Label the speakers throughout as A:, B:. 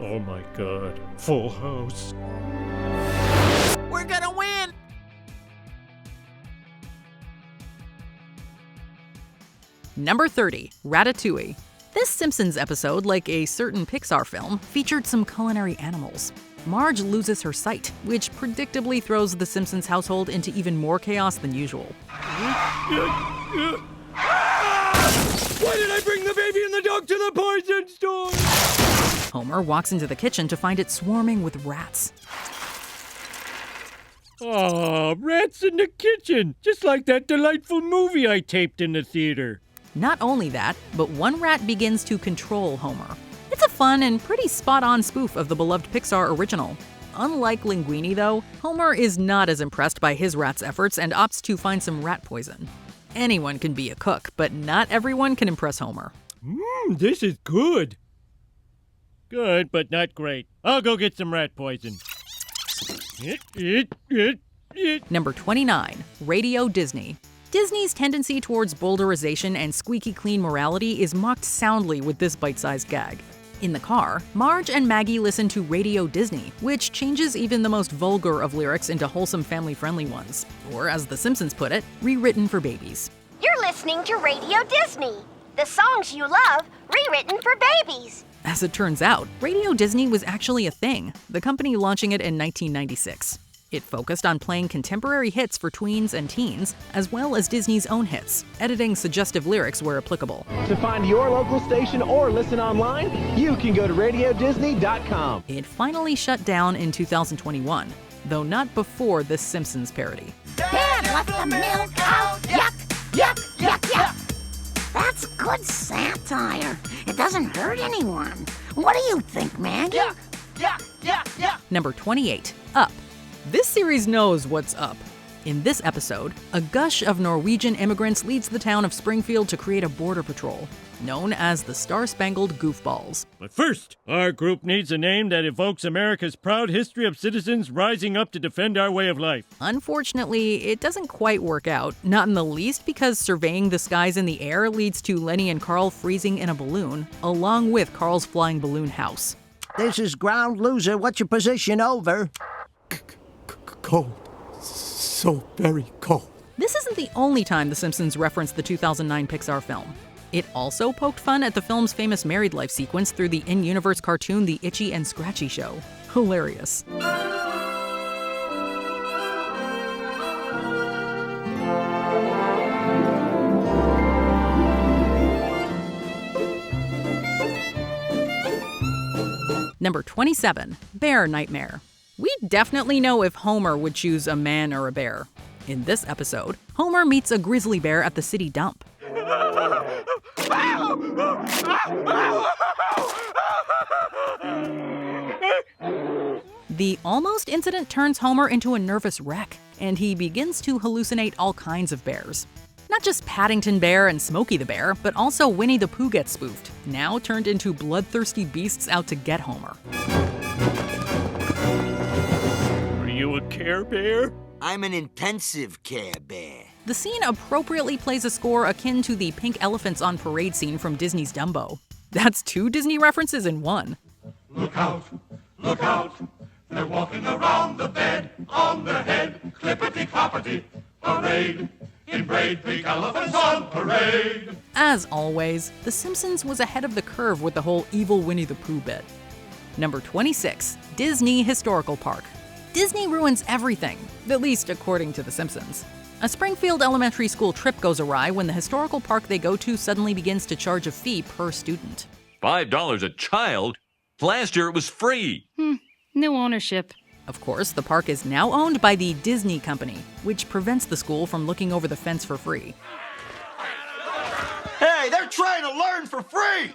A: Oh my God, full house.
B: We're gonna win!
C: Number 30, Ratatouille. This Simpsons episode, like a certain Pixar film, featured some culinary animals. Marge loses her sight, which predictably throws the Simpsons household into even more chaos than usual.
A: Why did I bring the baby and the dog to the poison store?
C: Homer walks into the kitchen to find it swarming with rats.
A: Aw, rats in the kitchen, just like that delightful movie I taped in the theater.
C: Not only that, but one rat begins to control Homer. It's a fun and pretty spot-on spoof of the beloved Pixar original. Unlike Linguini, though, Homer is not as impressed by his rat's efforts and opts to find some rat poison. Anyone can be a cook, but not everyone can impress Homer.
A: This is good. Good, but not great. I'll go get some rat poison.
C: Number 29, Radio Diz-Nee. Disney's tendency towards boulderization and squeaky clean morality is mocked soundly with this bite-sized gag. In the car, Marge and Maggie listen to Radio Diz-Nee, which changes even the most vulgar of lyrics into wholesome family-friendly ones, or as The Simpsons put it, rewritten for babies.
D: You're listening to Radio Diz-Nee, the songs you love, rewritten for babies.
C: As it turns out, Radio Diz-Nee was actually a thing, the company launching it in 1996. It focused on playing contemporary hits for tweens and teens, as well as Disney's own hits, editing suggestive lyrics where applicable.
E: To find your local station or listen online, you can go to radiodisney.com.
C: It finally shut down in 2021, though not before this Simpsons parody.
F: Dad left the milk out. Yuck, yuck, yuck, yuck. That's good satire. It doesn't hurt anyone. What do you think, Maggie?
B: Yuck, yuck, yuck, yuck.
C: Number 28, Up. This series knows what's up. In this episode, a gush of Norwegian immigrants leads the town of Springfield to create a border patrol, known as the Star-Spangled Goofballs.
A: But first, our group needs a name that evokes America's proud history of citizens rising up to defend our way of life.
C: Unfortunately, it doesn't quite work out, not in the least because surveying the skies in the air leads to Lenny and Carl freezing in a balloon, along with Carl's flying balloon house.
G: This is ground loser. What's your position? Over.
H: Cold. So very cold.
C: This isn't the only time The Simpsons referenced the 2009 Pixar film. It also poked fun at the film's famous married life sequence through the in-universe cartoon The Itchy and Scratchy Show. Hilarious. Number 27, Bear Nightmare. We definitely know if Homer would choose a man or a bear. In this episode, Homer meets a grizzly bear at the city dump. The almost incident turns Homer into a nervous wreck, and he begins to hallucinate all kinds of bears. Not just Paddington Bear and Smokey the Bear, but also Winnie the Pooh gets spoofed, now turned into bloodthirsty beasts out to get Homer.
A: Are you a Care Bear?
B: I'm an intensive Care Bear.
C: The scene appropriately plays a score akin to the pink elephants on parade scene from Disney's Dumbo. That's 2 Disney references in one.
I: Look out, they're walking around the bed, on their head, clippity-cloppity, parade, in braid, pink elephants on parade.
C: As always, The Simpsons was ahead of the curve with the whole evil Winnie the Pooh bit. Number 26, Diz-Nee Historical Park. Disney ruins everything, at least according to The Simpsons. A Springfield elementary school trip goes awry when the historical park they go to suddenly begins to charge a fee per student.
J: $5 a child? Last year it was free.
K: New ownership.
C: Of course, the park is now owned by the Diz-Nee Company, which prevents the school from looking over the fence for free.
B: Hey, they're trying to learn for free!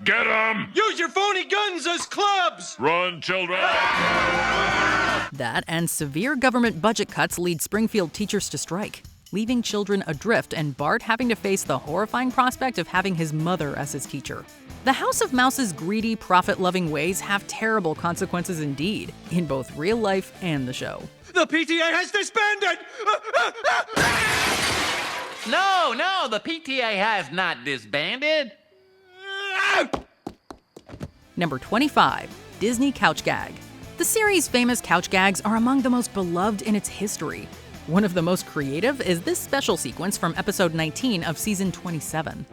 I: Get 'em!
B: Use your phony guns as clubs!
I: Run, children!
C: That and severe government budget cuts lead Springfield teachers to strike, leaving children adrift and Bart having to face the horrifying prospect of having his mother as his teacher. The House of Mouse's greedy, profit-loving ways have terrible consequences indeed, in both real life and the show.
B: The PTA has disbanded!
L: No, the PTA has not disbanded.
C: Number 25. Disney Couch Gag. The series' famous couch gags are among the most beloved in its history. One of the most creative is this special sequence from episode 19 of season 27.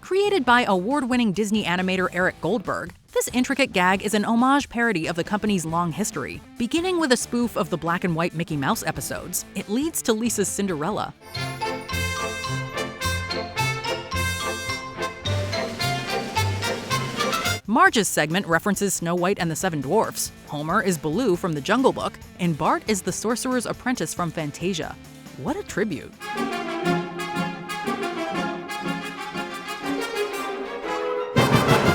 C: Created by award-winning Disney animator Eric Goldberg, this intricate gag is an homage parody of the company's long history. Beginning with a spoof of the black and white Mickey Mouse episodes, it leads to Lisa's Cinderella. Marge's segment references Snow White and the Seven Dwarfs, Homer is Baloo from The Jungle Book, and Bart is the Sorcerer's Apprentice from Fantasia. What a tribute.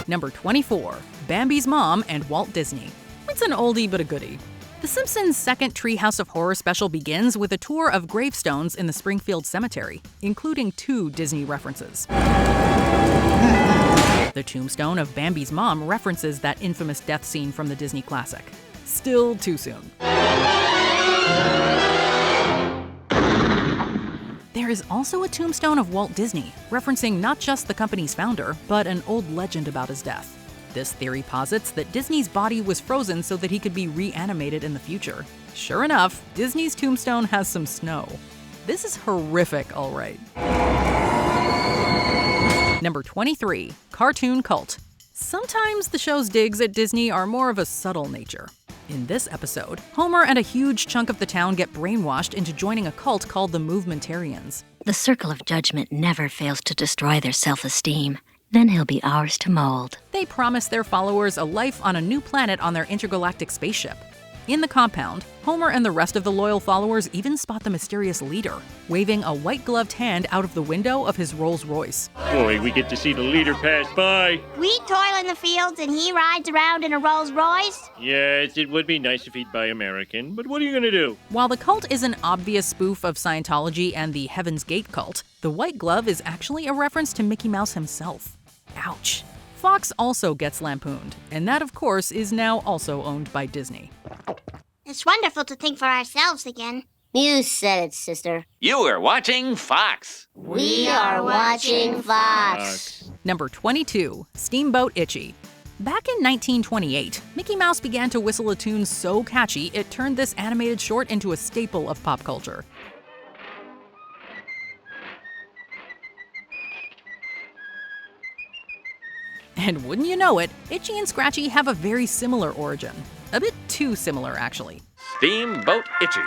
C: Number 24. Bambi's Mom and Walt Disney. It's an oldie but a goodie. The Simpsons' second Treehouse of Horror special begins with a tour of gravestones in the Springfield Cemetery, including 2 Disney references. The tombstone of Bambi's mom references that infamous death scene from the Disney classic. Still too soon. There is also a tombstone of Walt Disney, referencing not just the company's founder, but an old legend about his death. This theory posits that Disney's body was frozen so that he could be reanimated in the future. Sure enough, Disney's tombstone has some snow. This is horrific, all right. Number 23. Cartoon Cult. Sometimes the show's digs at Disney are more of a subtle nature. In this episode, Homer and a huge chunk of the town get brainwashed into joining a cult called the Movementarians.
L: The circle of judgment never fails to destroy their self-esteem. Then he'll be ours to mold.
C: They promise their followers a life on a new planet on their intergalactic spaceship. In the compound, Homer and the rest of the loyal followers even spot the mysterious leader, waving a white-gloved hand out of the window of his Rolls-Royce.
A: Boy, we get to see the leader pass by.
D: We toil in the fields and he rides around in a Rolls Royce.
A: Yes, it would be nice if he'd buy American, but what are you gonna do?
C: While the cult is an obvious spoof of Scientology and the Heaven's Gate cult, the white glove is actually a reference to Mickey Mouse himself. Ouch. Fox also gets lampooned, and that, of course, is now also owned by Disney.
D: It's wonderful to think for ourselves again.
F: You said it, sister.
J: You are watching Fox.
F: We are watching Fox.
C: Number 22. Steamboat Itchy. Back in 1928, Mickey Mouse began to whistle a tune so catchy it turned this animated short into a staple of pop culture. And wouldn't you know it, Itchy and Scratchy have a very similar origin. A bit too similar, actually.
J: Steamboat Itchy.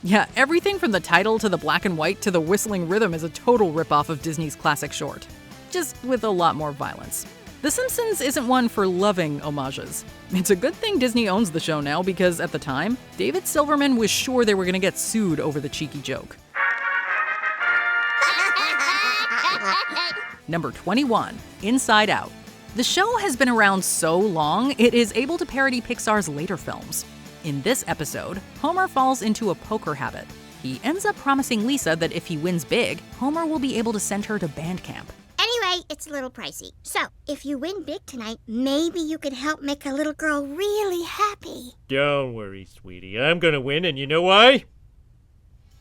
C: Yeah, everything from the title to the black and white to the whistling rhythm is a total ripoff of Disney's classic short. Just with a lot more violence. The Simpsons isn't one for loving homages. It's a good thing Disney owns the show now because, at the time, David Silverman was sure they were gonna get sued over the cheeky joke. Number 21. Inside Out. The show has been around so long, it is able to parody Pixar's later films. In this episode, Homer falls into a poker habit. He ends up promising Lisa that if he wins big, Homer will be able to send her to band camp.
D: Anyway, it's a little pricey. So, if you win big tonight, maybe you could help make a little girl really happy.
A: Don't worry, sweetie. I'm gonna win, and you know why?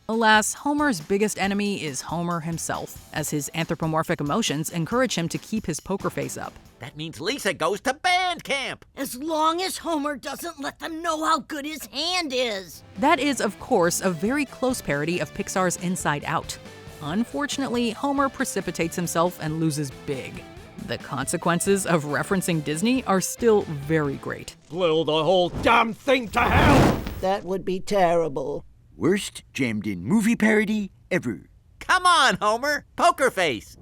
C: Alas, Homer's biggest enemy is Homer himself, as his anthropomorphic emotions encourage him to keep his poker face up.
B: That means Lisa goes to band camp.
F: As long as Homer doesn't let them know how good his hand is.
C: That is, of course, a very close parody of Pixar's Inside Out. Unfortunately, Homer precipitates himself and loses big. The consequences of referencing Disney are still very great.
H: Blow the whole damn thing to hell!
G: That would be terrible.
B: Worst jammed in movie parody ever. Come on, Homer. Poker face.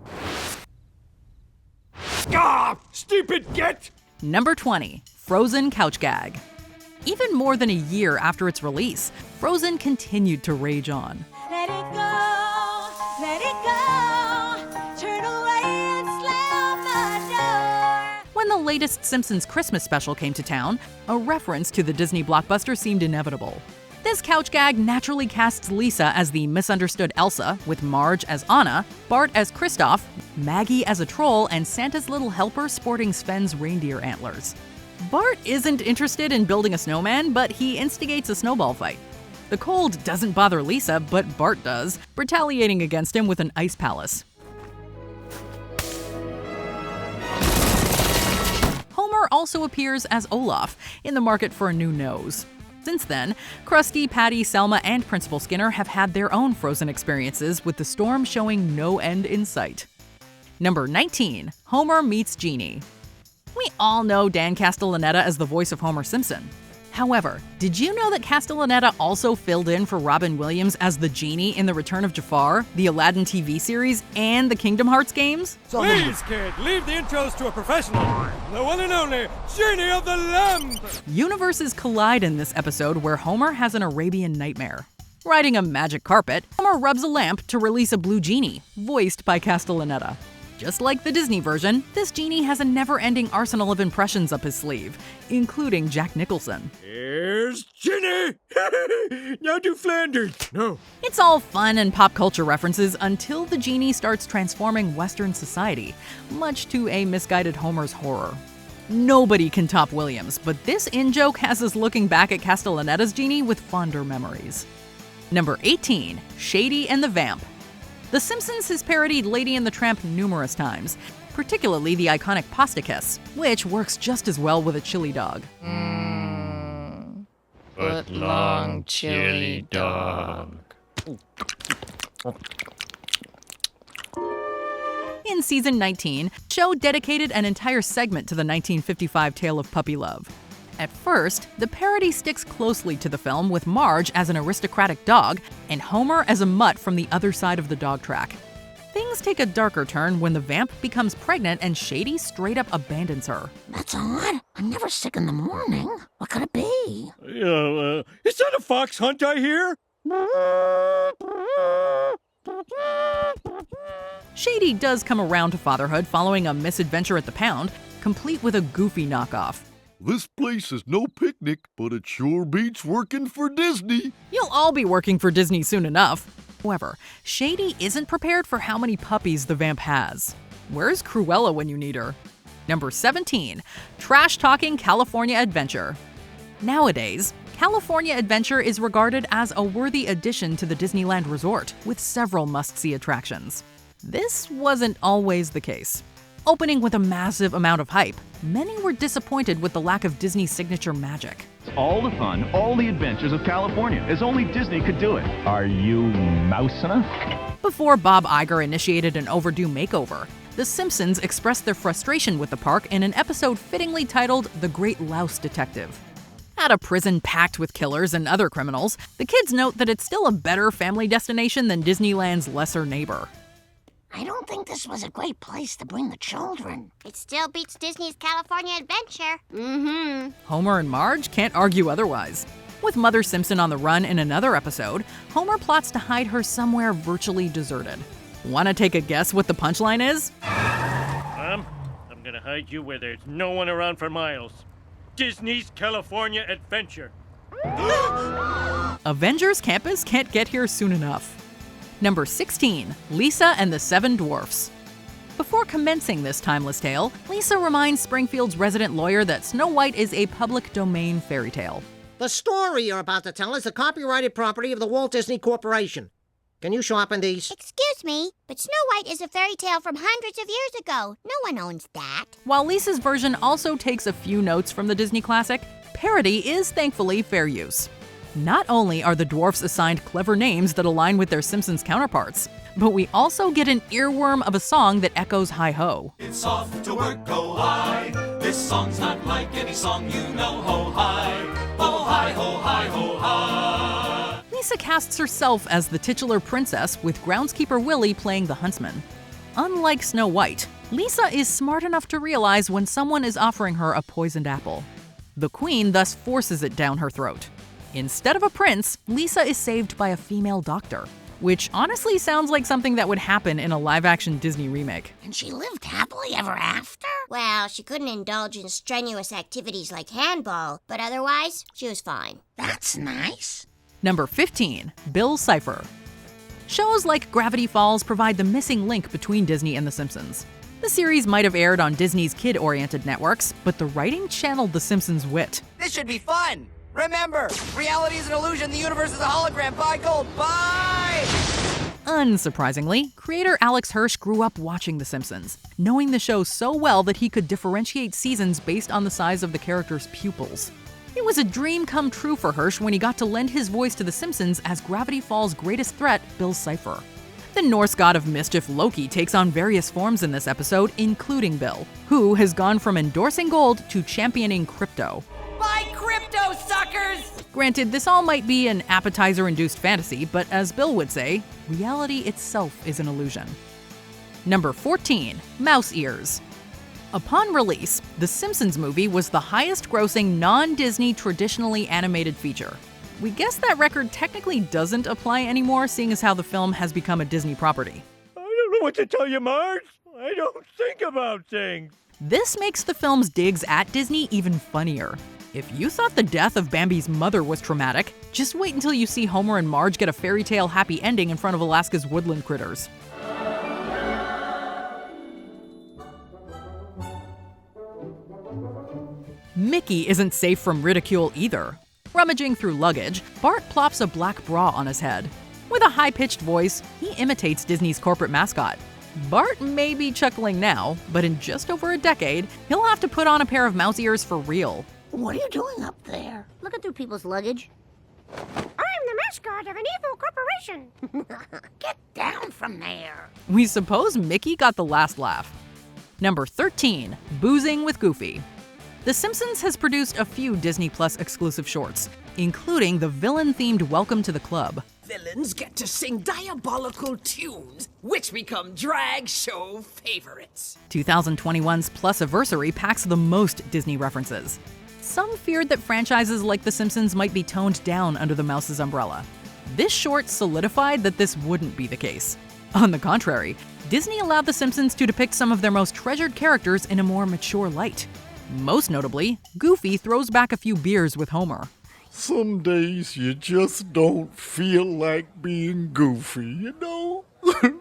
H: Ah, stupid git!
C: Number 20. Frozen Couch Gag. Even more than a year after its release, Frozen continued to rage on.
M: Let it go, let it go, turn away and slam the door.
C: When the latest Simpsons Christmas special came to town, a reference to the Disney blockbuster seemed inevitable. This couch gag naturally casts Lisa as the misunderstood Elsa, with Marge as Anna, Bart as Kristoff, Maggie as a troll, and Santa's little helper sporting Sven's reindeer antlers. Bart isn't interested in building a snowman, but he instigates a snowball fight. The cold doesn't bother Lisa, but Bart does, retaliating against him with an ice palace. Homer also appears as Olaf, in the market for a new nose. Since then, Krusty, Patty, Selma, and Principal Skinner have had their own Frozen experiences, with the storm showing no end in sight. Number 19. Homer meets Genie. We all know Dan Castellaneta as the voice of Homer Simpson. However, did you know that Castellaneta also filled in for Robin Williams as the Genie in The Return of Jafar, the Aladdin TV series, and the Kingdom Hearts games?
A: Please, kid, leave the intros to a professional. The one and only Genie of the Lamp!
C: Universes collide in this episode where Homer has an Arabian nightmare. Riding a magic carpet, Homer rubs a lamp to release a blue genie, voiced by Castellaneta. Just like the Disney version, this genie has a never-ending arsenal of impressions up his sleeve, including Jack Nicholson.
A: Here's Genie! Now do Flanders! No.
C: It's all fun and pop culture references until the genie starts transforming Western society, much to a misguided Homer's horror. Nobody can top Williams, but this in-joke has us looking back at Castellaneta's genie with fonder memories. Number 18. Shady and the Vamp. The Simpsons has parodied Lady and the Tramp numerous times, particularly the iconic pasta kiss, which works just as well with a chili dog.
N: Foot long chili dog.
C: In season 19, show dedicated an entire segment to the 1955 tale of puppy love. At first, the parody sticks closely to the film, with Marge as an aristocratic dog and Homer as a mutt from the other side of the dog track. Things take a darker turn when the Vamp becomes pregnant and Shady straight up abandons her.
F: That's odd. I'm never sick in the morning. What could it be?
A: Is that a fox hunt I hear?
C: Shady does come around to fatherhood following a misadventure at the pound, complete with a goofy knockoff.
O: This place is no picnic, but it sure beats working for Disney.
C: You'll all be working for Disney soon enough. However, Shady isn't prepared for how many puppies the Vamp has. Where's Cruella when you need her? Number 17. Trash-talking California Adventure. Nowadays, California Adventure is regarded as a worthy addition to the Disneyland resort, with several must-see attractions. This wasn't always the case. Opening with a massive amount of hype, many were disappointed with the lack of Disney's signature magic.
P: All the fun, all the adventures of California, as only Disney could do it. Are you mouse enough?
C: Before Bob Iger initiated an overdue makeover, The Simpsons expressed their frustration with the park in an episode fittingly titled The Great Louse Detective. At a prison packed with killers and other criminals, the kids note that it's still a better family destination than Disneyland's lesser neighbor.
F: I don't think this was a great place to bring the children.
D: It still beats Disney's California Adventure.
C: Homer and Marge can't argue otherwise. With Mother Simpson on the run in another episode, Homer plots to hide her somewhere virtually deserted. Wanna take a guess what the punchline is?
A: I'm gonna hide you where there's no one around for miles. Disney's California Adventure.
C: Avengers Campus can't get here soon enough. Number 16. Lisa and the Seven Dwarfs. Before commencing this timeless tale, Lisa reminds Springfield's resident lawyer that Snow White is a public domain fairy tale.
Q: The story you're about to tell is the copyrighted property of the Walt Disney Corporation. Can you sharpen these?
D: Excuse me, but Snow White is a fairy tale from hundreds of years ago. No one owns that.
C: While Lisa's version also takes a few notes from the Disney classic, parody is thankfully fair use. Not only are the dwarfs assigned clever names that align with their Simpsons counterparts, but we also get an earworm of a song that echoes hi-ho.
I: It's off to work, go high. This song's not like any song you know. Ho high, ho high, ho high, ho high.
C: Lisa casts herself as the titular princess, with groundskeeper Willie playing the huntsman. Unlike Snow White, Lisa is smart enough to realize when someone is offering her a poisoned apple. The queen thus forces it down her throat. Instead of a prince, Lisa is saved by a female doctor, which honestly sounds like something that would happen in a live-action Disney remake.
F: And she lived happily ever after?
D: Well, she couldn't indulge in strenuous activities like handball, but otherwise, she was fine.
F: That's nice.
C: Number 15. Bill Cipher. Shows like Gravity Falls provide the missing link between Disney and The Simpsons. The series might have aired on Disney's kid-oriented networks, but the writing channeled The Simpsons' wit.
B: This should be fun.
R: Remember, reality is an illusion, the universe is a hologram. Buy gold, buy!
C: Unsurprisingly, creator Alex Hirsch grew up watching The Simpsons, knowing the show so well that he could differentiate seasons based on the size of the characters' pupils. It was a dream come true for Hirsch when he got to lend his voice to The Simpsons as Gravity Falls' greatest threat, Bill Cipher. The Norse god of mischief Loki takes on various forms in this episode, including Bill, who has gone from endorsing gold to championing crypto.
R: Buy crypto, suckers!
C: Granted, this all might be an appetizer-induced fantasy, but as Bill would say, reality itself is an illusion. Number 14, Mouse Ears. Upon release, the Simpsons movie was the highest-grossing non-Disney traditionally animated feature. We guess that record technically doesn't apply anymore, seeing as how the film has become a Disney property.
A: I don't know what to tell you, Marge. I don't think about things.
C: This makes the film's digs at Disney even funnier. If you thought the death of Bambi's mother was traumatic, just wait until you see Homer and Marge get a fairy tale happy ending in front of Alaska's woodland critters. Mickey isn't safe from ridicule either. Rummaging through luggage, Bart plops a black bra on his head. With a high-pitched voice, he imitates Disney's corporate mascot. Bart may be chuckling now, but in just over a decade, he'll have to put on a pair of mouse ears for real.
F: What are you doing up there?
D: Looking through people's luggage.
F: I'm the mascot of an evil corporation. Get down from there.
C: We suppose Mickey got the last laugh. Number 13, Boozing with Goofy. The Simpsons has produced a few Disney Plus exclusive shorts, including the villain-themed Welcome to the Club.
S: Villains get to sing diabolical tunes, which become drag show favorites.
C: 2021's Plus-iversary packs the most Disney references. Some feared that franchises like The Simpsons might be toned down under the mouse's umbrella. This short solidified that this wouldn't be the case. On the contrary, Disney allowed The Simpsons to depict some of their most treasured characters in a more mature light. Most notably, Goofy throws back a few beers with Homer.
O: Some days you just don't feel like being goofy, you know?
A: I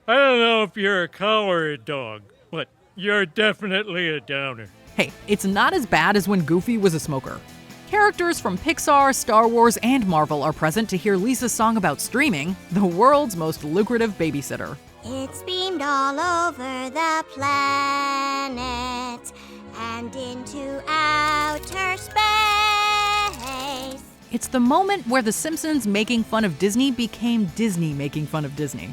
A: don't know if you're a cow or a dog, but you're definitely a downer.
C: Hey, it's not as bad as when Goofy was a smoker. Characters from Pixar, Star Wars, and Marvel are present to hear Lisa's song about streaming, the world's most lucrative babysitter.
D: It's beamed all over the planet and into outer space.
C: It's the moment where The Simpsons making fun of Disney became Disney making fun of Disney.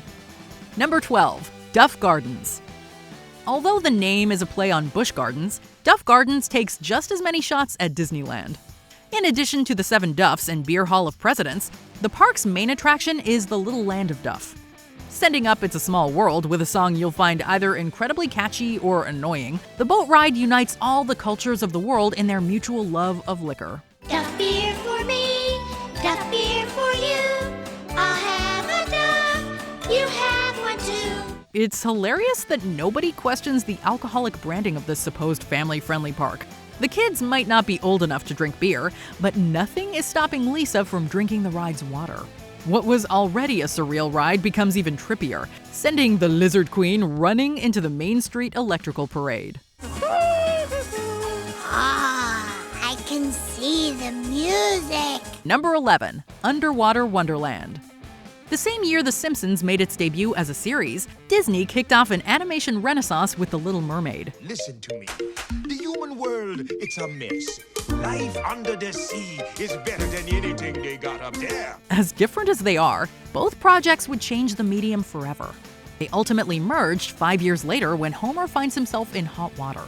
C: Number 12, Duff Gardens. Although the name is a play on Busch Gardens, Duff Gardens takes just as many shots at Disneyland. In addition to the 7 Duffs and Beer Hall of Presidents, the park's main attraction is the Little Land of Duff. Sending up It's a Small World with a song you'll find either incredibly catchy or annoying, the boat ride unites all the cultures of the world in their mutual love of liquor.
D: Duff beer for me, Duff beer for you. I'll have a Duff, you have one too.
C: It's hilarious that nobody questions the alcoholic branding of this supposed family-friendly park. The kids might not be old enough to drink beer, but nothing is stopping Lisa from drinking the ride's water. What was already a surreal ride becomes even trippier, sending the Lizard Queen running into the Main Street Electrical Parade.
D: I can see the music.
C: Number 11, Underwater Wonderland. The same year The Simpsons made its debut as a series, Disney kicked off an animation renaissance with The Little Mermaid.
T: Listen to me. The human world, it's a mess. Life under the sea is better than anything they got up there.
C: As different as they are, both projects would change the medium forever. They ultimately merged 5 years later when Homer finds himself in hot water.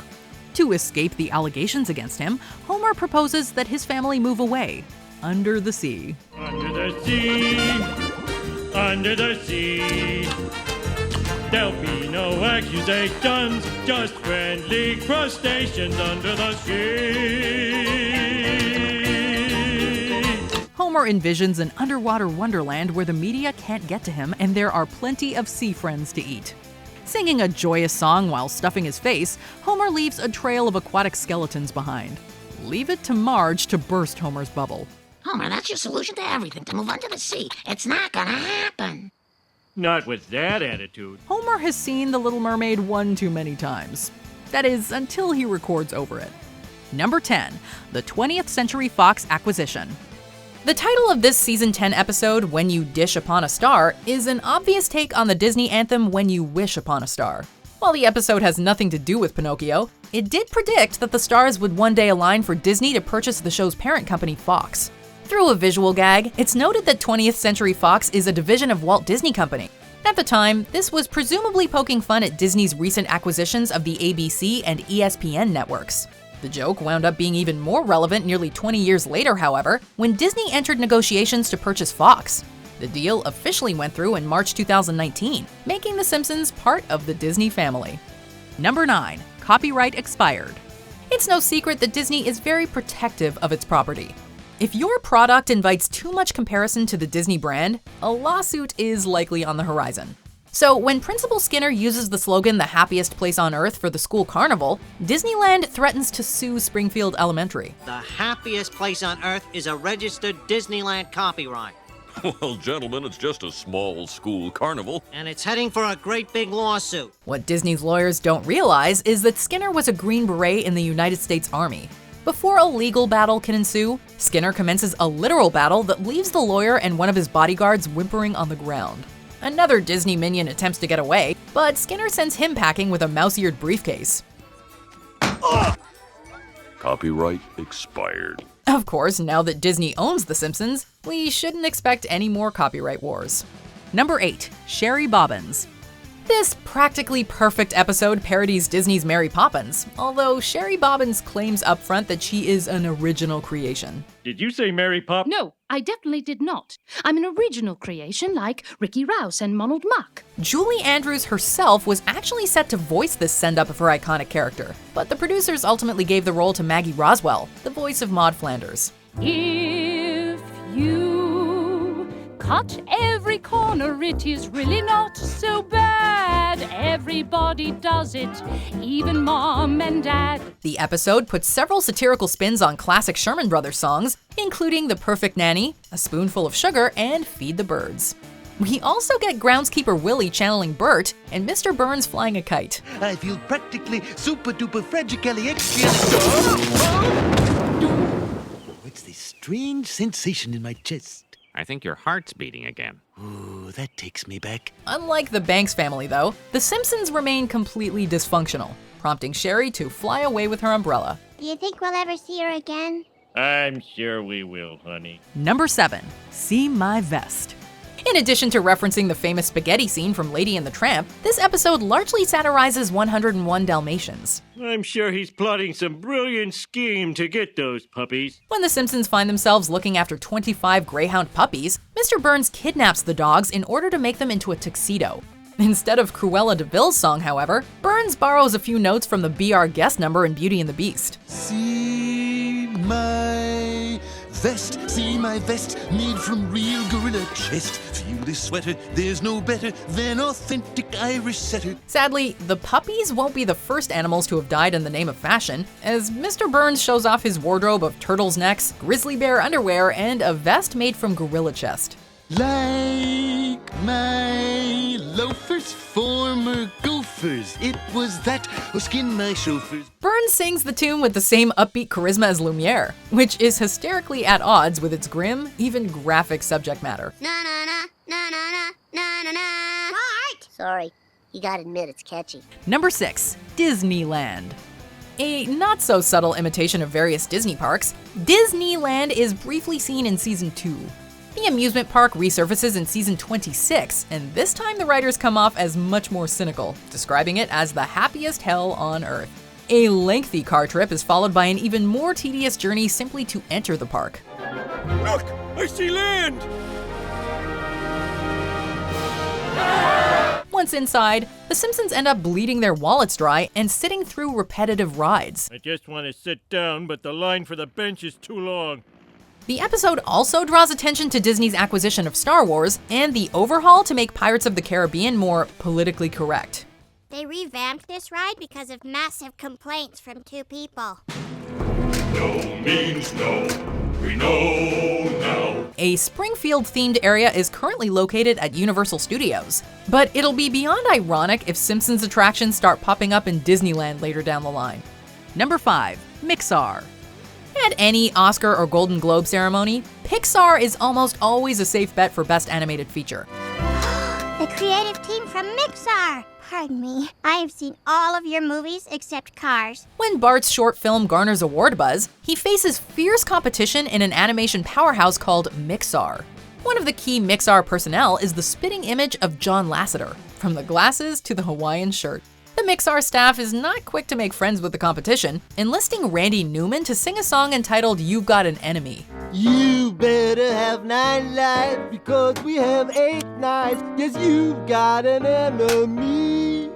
C: To escape the allegations against him, Homer proposes that his family move away, under the sea.
A: Under the sea, under the sea. There'll be no accusations, just friendly crustaceans under the sea.
C: Homer envisions an underwater wonderland where the media can't get to him and there are plenty of sea friends to eat. Singing a joyous song while stuffing his face, Homer leaves a trail of aquatic skeletons behind. Leave it to Marge to burst Homer's bubble.
F: Homer, that's your solution to everything, to move under the sea. It's not gonna happen.
A: Not with that attitude.
C: Homer has seen The Little Mermaid one too many times. That is, until he records over it. Number 10, the 20th Century Fox acquisition. The title of this Season 10 episode, When You Dish Upon a Star, is an obvious take on the Disney anthem When You Wish Upon a Star. While the episode has nothing to do with Pinocchio, it did predict that the stars would one day align for Disney to purchase the show's parent company, Fox. Through a visual gag, it's noted that 20th Century Fox is a division of Walt Disney Company. At the time, this was presumably poking fun at Disney's recent acquisitions of the ABC and ESPN networks. The joke wound up being even more relevant nearly 20 years later, however, when Disney entered negotiations to purchase Fox. The deal officially went through in March 2019, making The Simpsons part of the Disney family. Number 9, copyright expired. It's no secret that Disney is very protective of its property. If your product invites too much comparison to the Disney brand, a lawsuit is likely on the horizon. So when Principal Skinner uses the slogan, "The happiest place on earth" for the school carnival, Disneyland threatens to sue Springfield Elementary.
Q: The happiest place on earth is a registered Disneyland copyright.
J: Well, gentlemen, it's just a small school carnival.
Q: And it's heading for a great big lawsuit.
C: What Disney's lawyers don't realize is that Skinner was a Green Beret in the United States Army. Before a legal battle can ensue, Skinner commences a literal battle that leaves the lawyer and one of his bodyguards whimpering on the ground. Another Disney minion attempts to get away, but Skinner sends him packing with a mouse-eared briefcase.
J: Copyright expired.
C: Of course, now that Disney owns The Simpsons, we shouldn't expect any more copyright wars. Number 8, Shary Bobbins. This practically perfect episode parodies Disney's Mary Poppins, although Shary Bobbins claims upfront that she is an original creation.
A: Did you say Mary Pop?
K: No, I definitely did not. I'm an original creation like Ricky Rouse and Ronald Muck.
C: Julie Andrews herself was actually set to voice this send-up of her iconic character, but the producers ultimately gave the role to Maggie Roswell, the voice of Maude Flanders.
K: If you cut every corner, it is really not so bad. Everybody does it, even Mom and Dad.
C: The episode puts several satirical spins on classic Sherman Brothers songs, including The Perfect Nanny, A Spoonful of Sugar, and Feed the Birds. We also get groundskeeper Willie channeling Bert and Mr. Burns flying a kite.
U: I feel practically super-duper fragically What's this strange sensation in my chest?
B: I think your heart's beating again.
U: Ooh, that takes me back.
C: Unlike the Banks family, though, The Simpsons remain completely dysfunctional, prompting Shary to fly away with her umbrella.
D: Do you think we'll ever see her again?
A: I'm sure we will, honey.
C: Number 7, See My Vest. In addition to referencing the famous spaghetti scene from Lady and the Tramp, this episode largely satirizes 101 Dalmatians.
A: I'm sure he's plotting some brilliant scheme to get those puppies.
C: When the Simpsons find themselves looking after 25 Greyhound puppies, Mr. Burns kidnaps the dogs in order to make them into a tuxedo. Instead of Cruella de Vil's song, however, Burns borrows a few notes from the BR guest number in Beauty and the Beast.
U: See my vest, see my vest, made from real gorilla chest. Feel this sweater, there's no better than authentic Irish setter.
C: Sadly, the puppies won't be the first animals to have died in the name of fashion, as Mr. Burns shows off his wardrobe of turtles' necks, grizzly bear underwear, and a vest made from gorilla chest.
U: Like my loafers, former gophers, it was that who skinned my chauffeurs.
C: Burns sings the tune with the same upbeat charisma as Lumiere, which is hysterically at odds with its grim, even graphic subject matter.
F: Sorry, you gotta admit it's catchy.
C: Number 6, Disneyland. A not-so-subtle imitation of various Disney parks, Disneyland is briefly seen in Season 2. The amusement park resurfaces in Season 26, and this time the writers come off as much more cynical, describing it as the happiest hell on Earth. A lengthy car trip is followed by an even more tedious journey simply to enter the park.
A: Look! I see land!
C: Once inside, the Simpsons end up bleeding their wallets dry and sitting through repetitive rides.
A: I just want to sit down, but the line for the bench is too long.
C: The episode also draws attention to Disney's acquisition of Star Wars and the overhaul to make Pirates of the Caribbean more politically correct.
D: They revamped this ride because of massive complaints from 2 people.
I: No means no. We know now.
C: A Springfield-themed area is currently located at Universal Studios, but it'll be beyond ironic if Simpsons attractions start popping up in Disneyland later down the line. Number 5, Mixar. At any Oscar or Golden Globe ceremony, Pixar is almost always a safe bet for Best Animated Feature.
D: The creative team from Mixar. Pardon me, I have seen all of your movies except Cars.
C: When Bart's short film garners award buzz, he faces fierce competition in an animation powerhouse called Mixar. One of the key Mixar personnel is the spitting image of John Lasseter, from the glasses to the Hawaiian shirt. The Mixar staff is not quick to make friends with the competition, enlisting Randy Newman to sing a song entitled "You've Got an Enemy."
E: You better have 9 lives because we have 8 knives. Yes, you've got an enemy.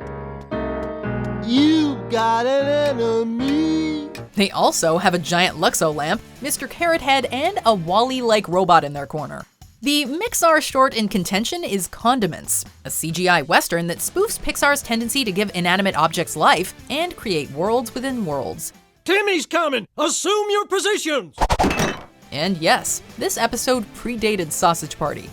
E: You've got an enemy.
C: They also have a giant Luxo lamp, Mr. Carrot Head, and a Wall-E-like robot in their corner. The Mixar short in contention is Condiments, a CGI western that spoofs Pixar's tendency to give inanimate objects life and create worlds within worlds.
H: Timmy's coming! Assume your positions!
C: And yes, this episode predated Sausage Party.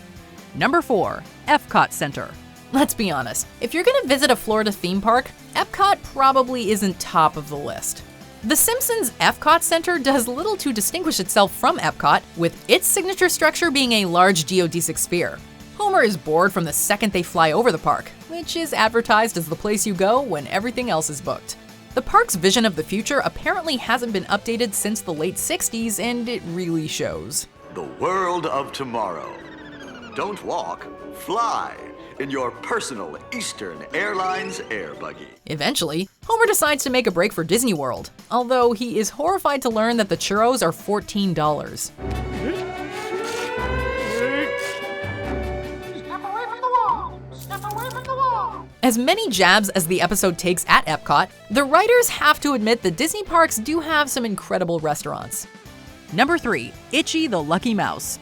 C: Number 4, Epcot Center. Let's be honest, if you're gonna visit a Florida theme park, Epcot probably isn't top of the list. The Simpsons' EFCOT Center does little to distinguish itself from Epcot, with its signature structure being a large geodesic sphere. Homer is bored from the second they fly over the park, which is advertised as the place you go when everything else is booked. The park's vision of the future apparently hasn't been updated since the late 60s, and it really shows.
V: The world of tomorrow. Don't walk, fly in your personal Eastern Airlines air buggy.
C: Eventually, Homer decides to make a break for Disney World, although he is horrified to learn that the churros are $14. As many jabs as the episode takes at Epcot, the writers have to admit that Disney parks do have some incredible restaurants. Number 3, Itchy the Lucky Mouse.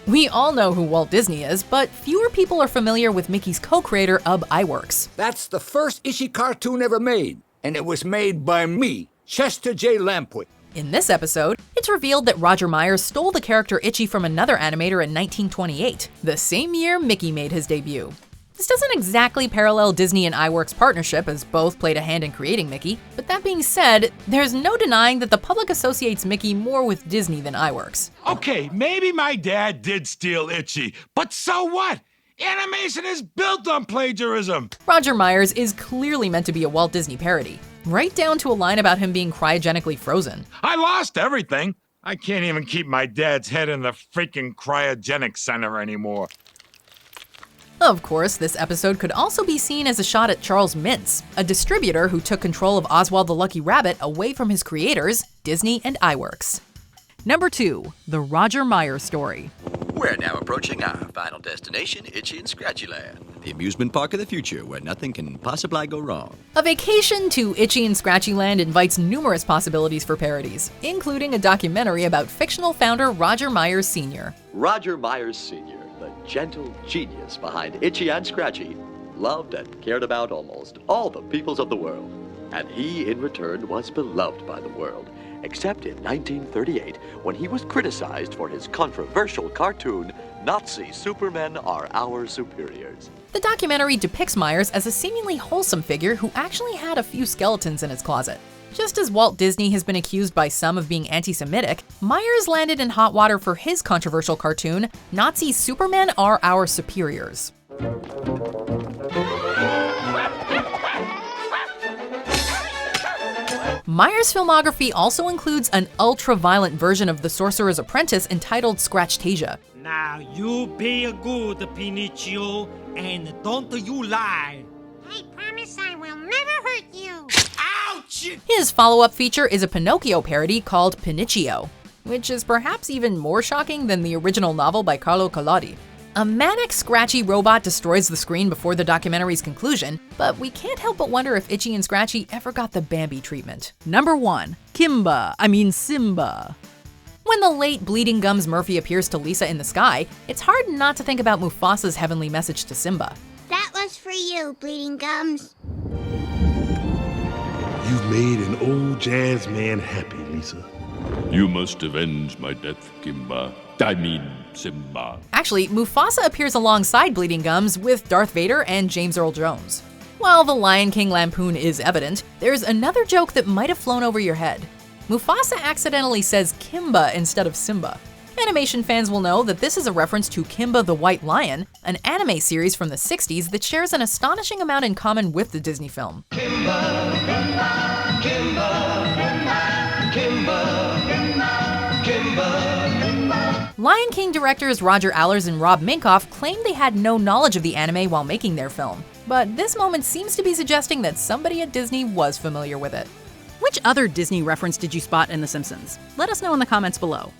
C: We all know who Walt Disney is, but fewer people are familiar with Mickey's co-creator, Ub Iwerks.
W: That's the first Itchy cartoon ever made, and it was made by me, Chester J. Lampwick.
C: In this episode, it's revealed that Roger Meyers stole the character Itchy from another animator in 1928, the same year Mickey made his debut. This doesn't exactly parallel Disney and Iwerks' partnership, as both played a hand in creating Mickey, but that being said, there's no denying that the public associates Mickey more with Disney than Iwerks.
T: Okay, maybe my dad did steal Itchy, but so what? Animation is built on plagiarism.
C: Roger Meyers is clearly meant to be a Walt Disney parody, right down to a line about him being cryogenically frozen.
T: I lost everything. I can't even keep my dad's head in the freaking cryogenic center anymore.
C: Of course, this episode could also be seen as a shot at Charles Mintz, a distributor who took control of Oswald the Lucky Rabbit away from his creators, Disney and Iwerks. Number 2, The Roger Meyers Story.
X: We're now approaching our final destination, Itchy and Scratchy Land, the amusement park of the future where nothing can possibly go wrong.
C: A vacation to Itchy and Scratchy Land invites numerous possibilities for parodies, including a documentary about fictional founder Roger Meyers Sr.
X: Roger Meyers Sr., the gentle genius behind Itchy and Scratchy, loved and cared about almost all the peoples of the world. And he, in return, was beloved by the world, except in 1938, when he was criticized for his controversial cartoon, Nazi Supermen Are Our Superiors.
C: The documentary depicts Meyers as a seemingly wholesome figure who actually had a few skeletons in his closet. Just as Walt Disney has been accused by some of being anti-Semitic, Meyers landed in hot water for his controversial cartoon, Nazi Supermen Are Our Superiors. Meyers' filmography also includes an ultra-violent version of The Sorcerer's Apprentice entitled Scratchtasia.
H: Now you be a good Pinocchio and don't you lie.
D: I promise I will never hurt you.
H: Ouch!
C: His follow-up feature is a Pinocchio parody called Pinocchio, which is perhaps even more shocking than the original novel by Carlo Collodi. A manic, scratchy robot destroys the screen before the documentary's conclusion, but we can't help but wonder if Itchy and Scratchy ever got the Bambi treatment. Number 1, Simba. When the late Bleeding Gums Murphy appears to Lisa in the sky, it's hard not to think about Mufasa's heavenly message to Simba.
D: That was for you, Bleeding Gums.
Y: You've made an old jazz man happy, Lisa.
I: You must avenge my death, Kimba. Simba.
C: Actually, Mufasa appears alongside Bleeding Gums with Darth Vader and James Earl Jones. While the Lion King lampoon is evident, there's another joke that might have flown over your head. Mufasa accidentally says Kimba instead of Simba. Animation fans will know that this is a reference to Kimba the White Lion, an anime series from the 60s that shares an astonishing amount in common with the Disney film. Lion King directors Roger Allers and Rob Minkoff claim they had no knowledge of the anime while making their film, but this moment seems to be suggesting that somebody at Disney was familiar with it. Which other Disney reference did you spot in The Simpsons? Let us know in the comments below.